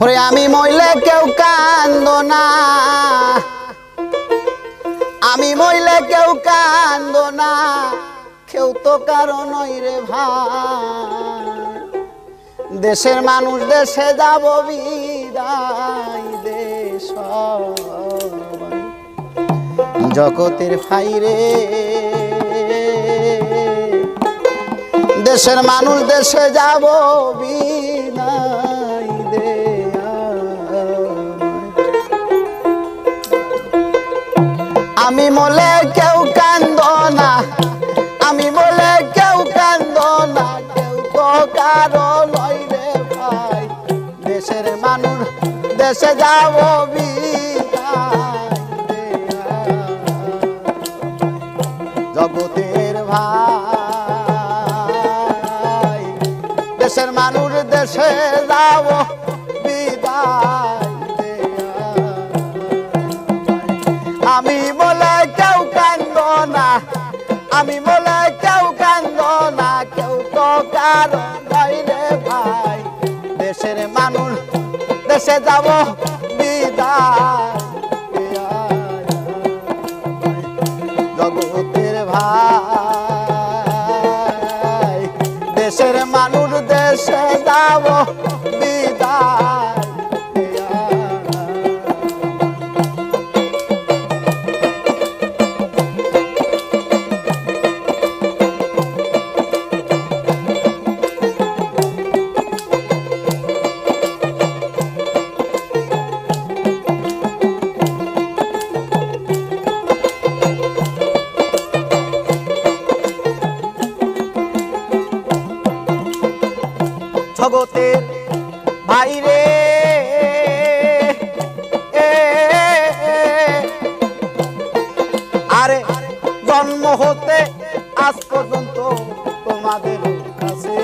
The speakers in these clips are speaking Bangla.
ওরে আমি মইলে কেউ কান্দো না, আমি মইলে কেউ কান্দো না, কেউ তো কারো নই রে ভাই। দেশের মানুষ দেশে যাব বিদায় দে সবাই, জগতের ভাই রে। দেশের মানুষ দেশে যাব বিদায় দে। আমি বলে কেউ কান্দো না, আমি বলে কেউ কান্দো না, কেউ তো কারো লয় রে ভাই। দেশের মানুষ দেশে যাব বিদায় দে জগতের ভাই। দেশের মানুষ দেশে যাব বিদায় দে। আমি বলে কেউ কান্দো না, আমি বলে কেউ কান্দো না, কেউ তো কারো নয় রে ভাই। দেশের মানুষ দেশে যাব বিদায় জগতের ভাই। দেশের মানুষ দেশে যাব বিদায়। জগতের ভাই রে, আরে জন্ম হতে আজ পর্যন্ত তোমাদের কাছে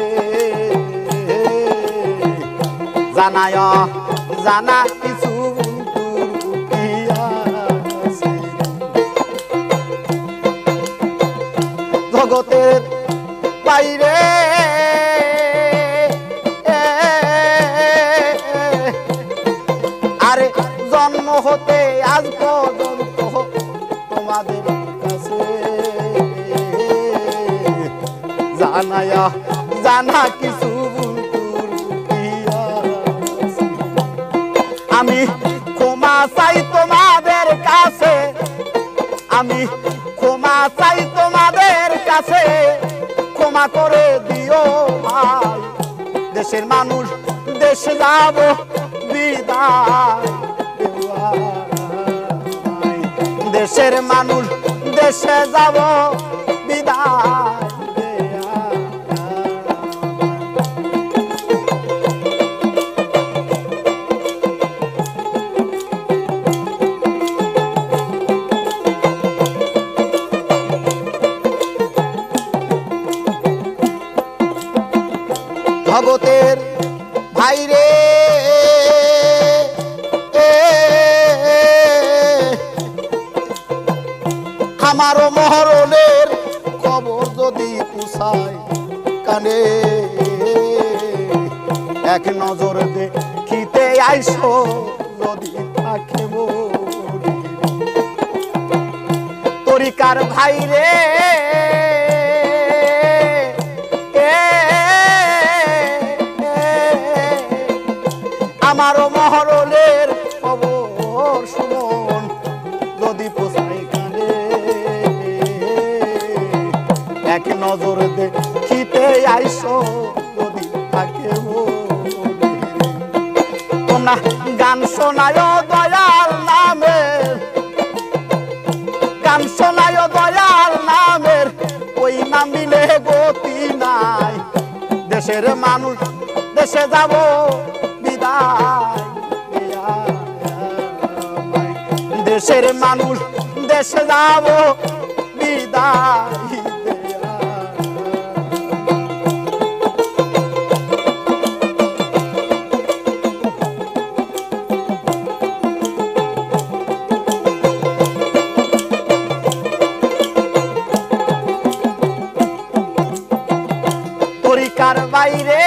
জানায় জানা কিছু জগতের বাইরে। আরে জন্ম হতে আজ পর্যন্ত তোমাদের কাছে জানায়া জানা কিছু আমি ক্ষমা চাই তোমাদের কাছে, আমি ক্ষমা চাই তোমাদের কাছে, ক্ষমা করে দিও ভাই। দেশের মানুষ দেশে যাব বিদায়, দেশের মানুষ দেশে যাব বিদায়। জগতের ভাই রে, আমারও মহরণের খবর যদি পুষায় কানে, এক নজর দেখিতে আইসো যদি থাকে তরিকার ভাই রে। আমারও মহরণের খবর শুনুন যদি পোষায় কানে, এক নজর দেখিতে আইসো যদি থাকে তোমরা গান শোনায় দয়াল নামের, গান শোনায় দয়াল নামের, ওই নাম দিলে গতি নাই। দেশের মানুষ দেশে যাব বিদায়, দেশের মানুষ দেশে যাব বিদায়। তরিকার বাইরে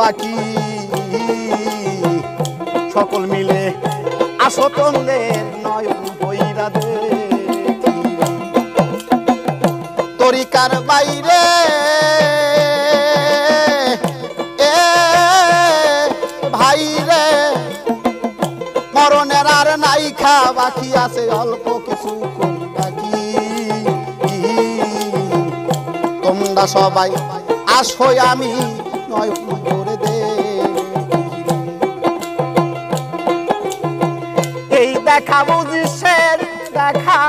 বাকি সকল মিলে আসো তোমাদের নয়ন ভৈরা দেখি তরিকার বাইরে এ ভাই রে মরণের আর নাই খা বাকি আছে অল্প কিছু বাকি তোমরা সবাই আসো আমি নয়ন ভরে দে এই দেখা বুঝিসের দেখা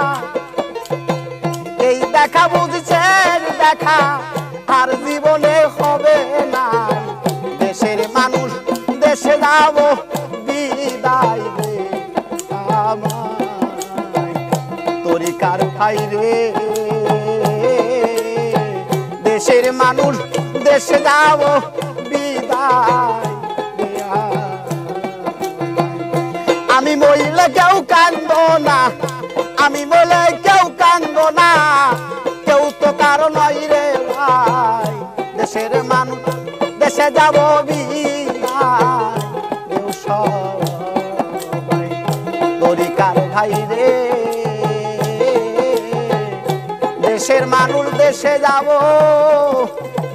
এই দেখা বুঝিসের দেখা আর জীবনে হবে না দেশের মানুষ দেশে যাব বিদায় দে আমায় তরিকার ভাই রে দেশের মানুষ দেশে যাব বিদায় দে আমি মইলে কেউ কান্দ না আমি বলে কেউ কান্দ না কেউ তো কারো নয় রে ভাই দেশের মানুষ দেশে যাব বিদায় দেও সবাই তরিকার ভাই রে দেশের মানুষ দেশে যাব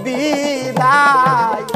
বিদায়